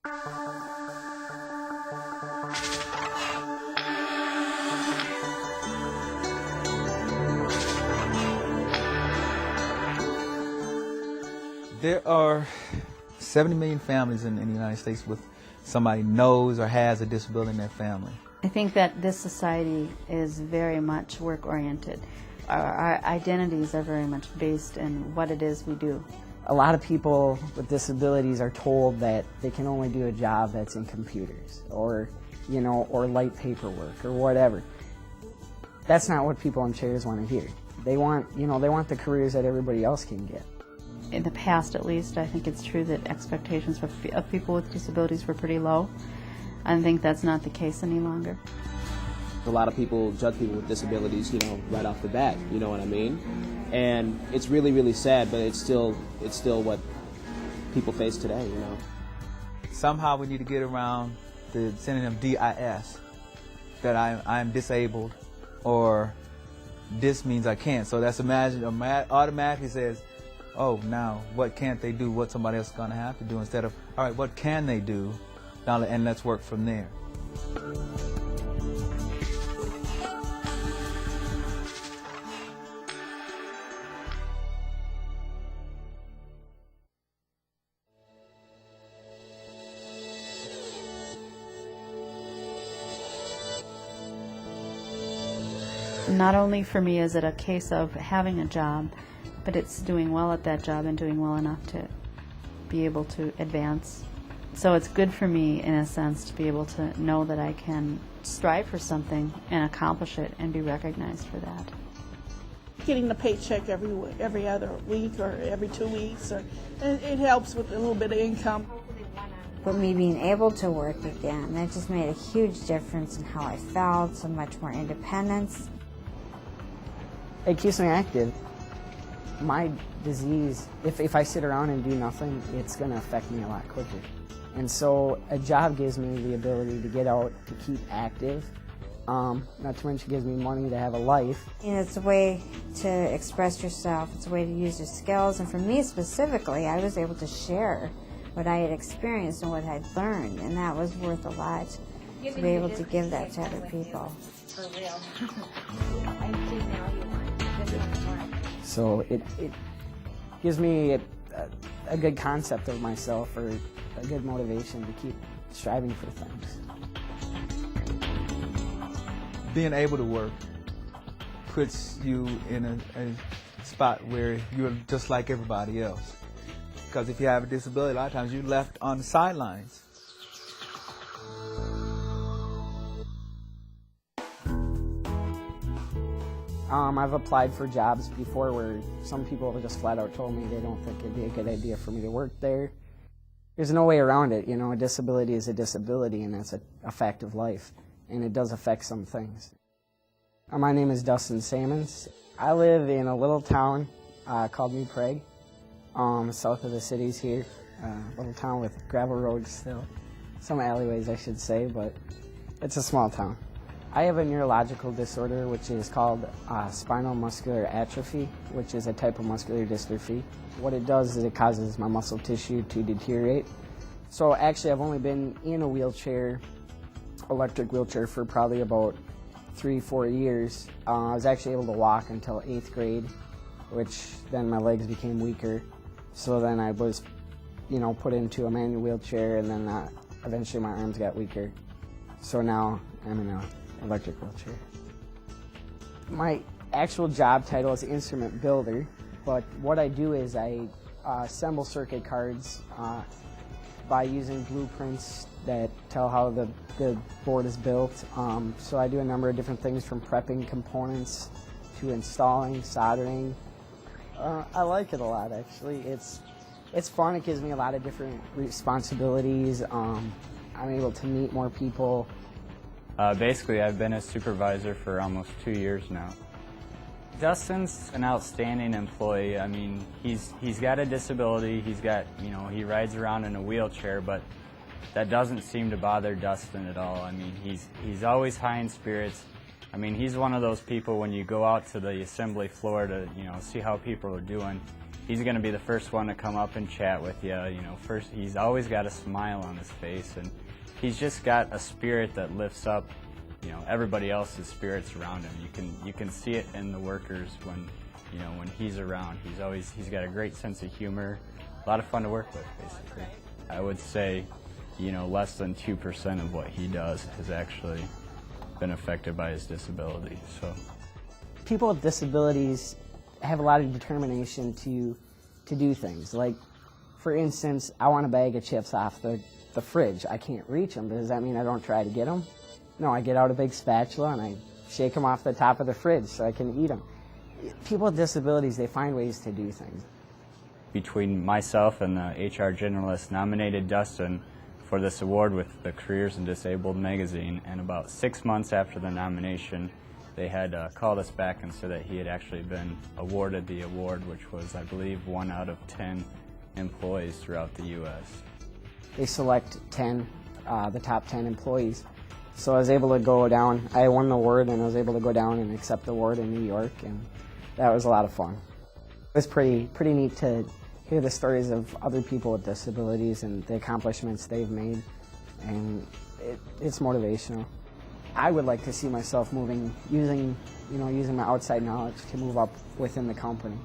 There are 70 million families in the United States with somebody knows or has a disability in their family. I think that this society is very much work-oriented. Our identities are very much based in what it is we do. A lot of people with disabilities are told that they can only do a job that's in computers or, or light paperwork or whatever. That's not what people in chairs want to hear. They want, they want the careers that everybody else can get. In the past, at least, I think it's true that expectations of people with disabilities were pretty low. I think that's not the case any longer. A lot of people judge people with disabilities, right off the bat, you know what I mean? And it's really, really sad, but it's still what people face today, Somehow we need to get around the synonym DIS, that I'm disabled, or this means I can't. So that's automatically says, oh, now what can't they do, what somebody else is going to have to do, instead of, all right, what can they do, now, and let's work from there. Not only for me is it a case of having a job, but it's doing well at that job and doing well enough to be able to advance. So it's good for me, in a sense, to be able to know that I can strive for something and accomplish it and be recognized for that. Getting the paycheck every other week or every 2 weeks, it helps with a little bit of income. But me being able to work again, that just made a huge difference in how I felt, so much more independence. It keeps me active. My disease, if I sit around and do nothing, it's going to affect me a lot quicker. And so a job gives me the ability to get out, to keep active. Not to mention it gives me money to have a life. And it's a way to express yourself. It's a way to use your skills. And for me specifically, I was able to share what I had experienced and what I'd learned. And that was worth a lot, to be able to give that to other people. For real. So it gives me a good concept of myself, or a good motivation to keep striving for things. Being able to work puts you in a spot where you're just like everybody else. Because if you have a disability, a lot of times you're left on the sidelines. I've applied for jobs before where some people have just flat out told me they don't think it'd be a good idea for me to work there. There's no way around it, a disability is a disability, and that's a fact of life, and it does affect some things. My name is Dustin Sammons. I live in a little town called New Prague, south of the cities here. A little town with gravel roads still. Some alleyways, I should say, but it's a small town. I have a neurological disorder which is called spinal muscular atrophy, which is a type of muscular dystrophy. What it does is it causes my muscle tissue to deteriorate. So actually I've only been in a wheelchair, electric wheelchair, for probably about 3-4 years. I was actually able to walk until 8th grade, which then my legs became weaker. So then I was, put into a manual wheelchair, and then eventually my arms got weaker. So now I'm in an electric wheelchair. My actual job title is instrument builder, but what I do is I assemble circuit cards by using blueprints that tell how the board is built. So I do a number of different things, from prepping components to installing, soldering. I like it a lot, actually. It's fun. It gives me a lot of different responsibilities. I'm able to meet more people. Basically, I've been a supervisor for almost 2 years now. Dustin's an outstanding employee. I mean, he's got a disability. He rides around in a wheelchair, but that doesn't seem to bother Dustin at all. I mean, he's always high in spirits. I mean, he's one of those people, when you go out to the assembly floor to, see how people are doing, he's going to be the first one to come up and chat with you. You know, first, he's always got a smile on his face, and he's just got a spirit that lifts up, you know, everybody else's spirits around him. You can see it in the workers when, you know, when he's around. He's got a great sense of humor, a lot of fun to work with, basically. I would say, you know, less than 2% of what he does has actually been affected by his disability. So, people with disabilities have a lot of determination to do things. Like, for instance, I want a bag of chips off the fridge. I can't reach them, but does that mean I don't try to get them? No, I get out a big spatula and I shake them off the top of the fridge so I can eat them. People with disabilities, they find ways to do things. between myself and the HR generalist nominated Dustin for this award with the Careers in Disabled magazine, and about 6 months after the nomination, they had called us back and said that he had actually been awarded the award, which was, I believe, 1 out of 10 employees throughout the U.S. They select 10, the top 10 employees. So I was able to go down, I won the award, and I was able to go down and accept the award in New York, and that was a lot of fun. It was pretty neat to hear the stories of other people with disabilities and the accomplishments they've made, and it's motivational. I would like to see myself moving, using my outside knowledge to move up within the company.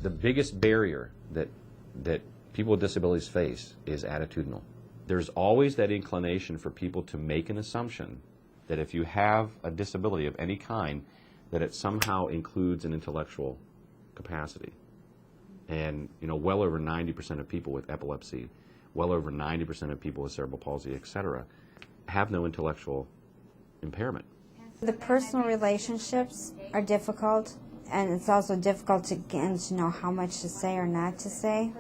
The biggest barrier that people with disabilities face is attitudinal. There's always that inclination for people to make an assumption that if you have a disability of any kind, that it somehow includes an intellectual capacity. And well over 90% of people with epilepsy, well over 90% of people with cerebral palsy, etc., have no intellectual impairment. The personal relationships are difficult, and it's also difficult to get to know how much to say or not to say,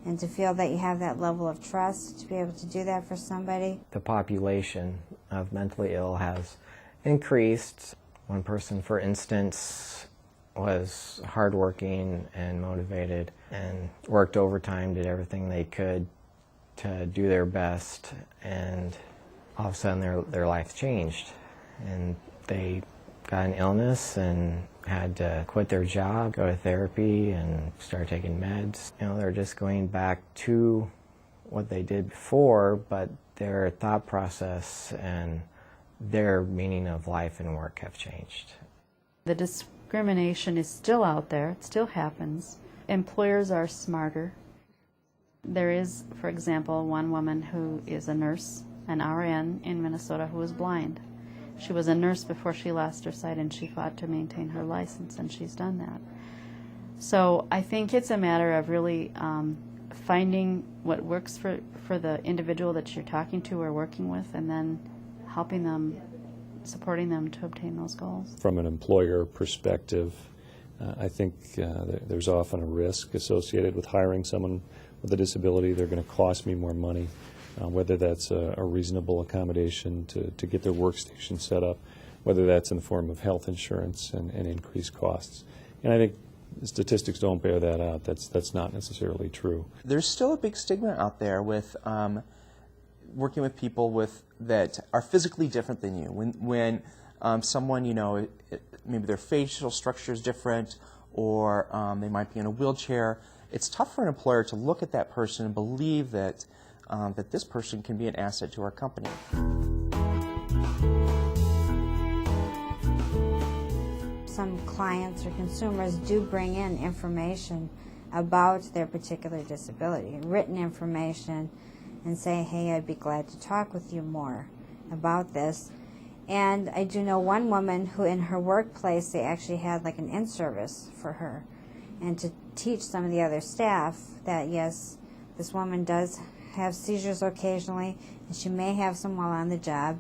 and to feel that you have that level of trust to be able to do that for somebody. The population of mentally ill has increased. One person, for instance, was hardworking and motivated and worked overtime, did everything they could to do their best, and all of a sudden their life changed, and they got an illness and had to quit their job, go to therapy, and start taking meds. They're just going back to what they did before, but their thought process and their meaning of life and work have changed. The discrimination is still out there. It still happens. Employers are smarter. There is, for example, one woman who is a nurse, an RN in Minnesota, who is blind. She was a nurse before she lost her sight, and she fought to maintain her license, and she's done that. So I think it's a matter of really finding what works for the individual that you're talking to or working with, and then helping them, supporting them to obtain those goals. From an employer perspective, I think there's often a risk associated with hiring someone with a disability. They're going to cost me more money. Whether that's a reasonable accommodation to get their workstation set up, whether that's in the form of health insurance and increased costs. And I think the statistics don't bear that out. That's not necessarily true. There's still a big stigma out there with working with people that are physically different than you. When someone, maybe their facial structure is different, or they might be in a wheelchair, it's tough for an employer to look at that person and believe that this person can be an asset to our company. Some clients or consumers do bring in information about their particular disability, written information, and say, hey, I'd be glad to talk with you more about this. And I do know one woman who in her workplace, they actually had like an in-service for her, and to teach some of the other staff that, yes, this woman does have seizures occasionally, and she may have some while on the job,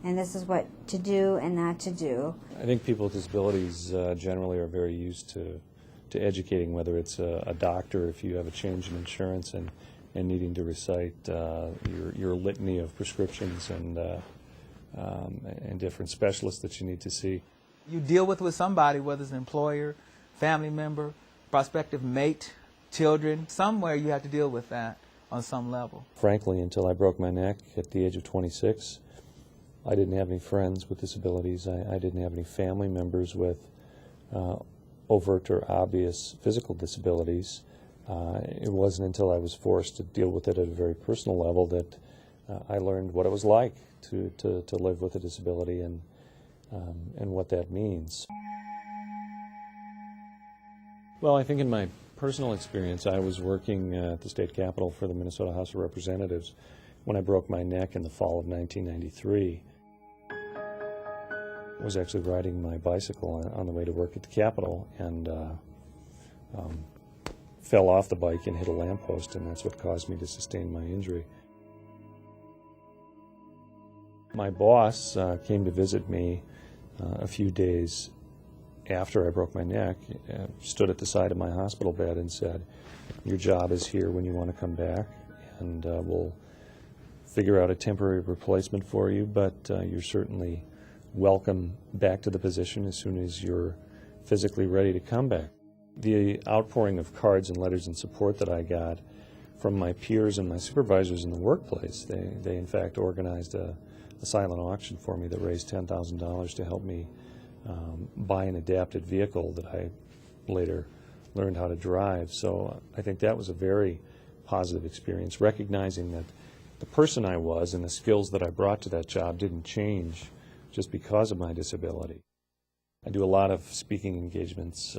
and this is what to do and not to do. I think people with disabilities generally are very used to educating, whether it's a doctor, if you have a change in insurance and needing to recite your litany of prescriptions and different specialists that you need to see. You deal with somebody, whether it's an employer, family member, prospective mate, children. Somewhere you have to deal with that on some level. Frankly, until I broke my neck at the age of 26, I didn't have any friends with disabilities. I didn't have any family members with overt or obvious physical disabilities. It wasn't until I was forced to deal with it at a very personal level that I learned what it was like to live with a disability and what that means. Well, I think in my personal experience, I was working at the state capitol for the Minnesota House of Representatives when I broke my neck in the fall of 1993. I was actually riding my bicycle on the way to work at the Capitol and fell off the bike and hit a lamppost, and that's what caused me to sustain my injury. My boss came to visit me a few days after I broke my neck, stood at the side of my hospital bed and said, "Your job is here when you want to come back, and we'll figure out a temporary replacement for you, but you're certainly welcome back to the position as soon as you're physically ready to come back." The outpouring of cards and letters and support that I got from my peers and my supervisors in the workplace, they in fact organized a silent auction for me that raised $10,000 to help me buy an adapted vehicle that I later learned how to drive. So I think that was a very positive experience, recognizing that the person I was and the skills that I brought to that job didn't change just because of my disability. I do a lot of speaking engagements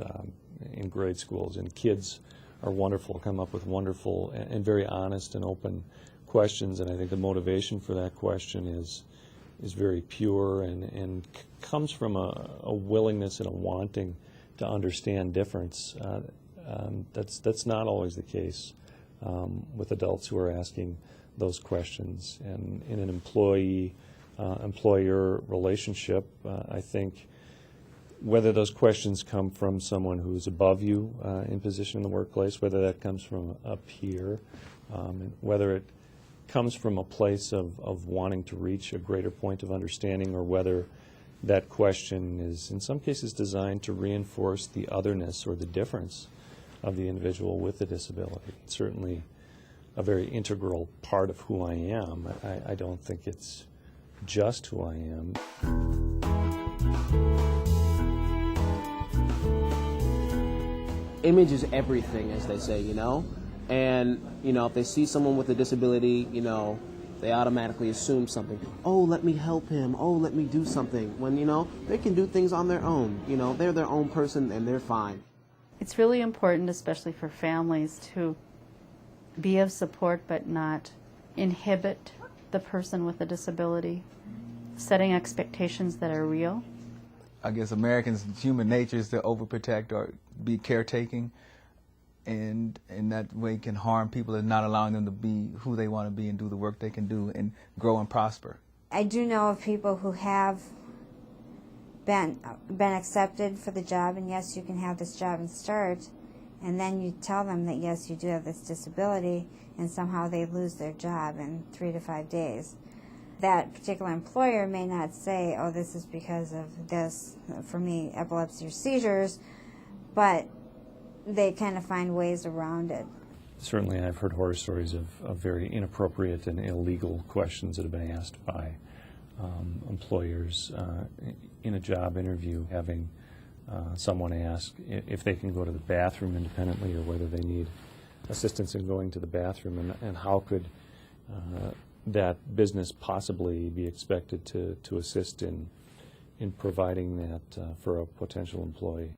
in grade schools, and kids are wonderful, come up with wonderful and very honest and open questions, and I think the motivation for that question is very pure and comes from a willingness and a wanting to understand difference. That's not always the case with adults who are asking those questions. And in an employee-employer relationship, I think whether those questions come from someone who's above you in position in the workplace, whether that comes from a peer, and whether it comes from a place of wanting to reach a greater point of understanding, or whether that question is in some cases designed to reinforce the otherness or the difference of the individual with a disability. It's certainly a very integral part of who I am. I don't think it's just who I am. Image is everything, as they say, you know? And, you know, if they see someone with a disability, you know, they automatically assume something. Oh, let me help him. Oh, let me do something. When, you know, they can do things on their own. You know, they're their own person and they're fine. It's really important, especially for families, to be of support but not inhibit the person with a disability, setting expectations that are real. I guess Americans' human nature is to overprotect or be caretaking, and in that way can harm people and not allowing them to be who they want to be and do the work they can do and grow and prosper. I do know of people who have been accepted for the job, and yes, you can have this job and start, and then you tell them that yes, you do have this disability, and somehow they lose their job in 3 to 5 days. That particular employer may not say, oh, this is because of this, for me, epilepsy or seizures, but they kind of find ways around it. Certainly I've heard horror stories of very inappropriate and illegal questions that have been asked by employers in a job interview, having someone ask if they can go to the bathroom independently or whether they need assistance in going to the bathroom, and how could that business possibly be expected to assist in providing that for a potential employee.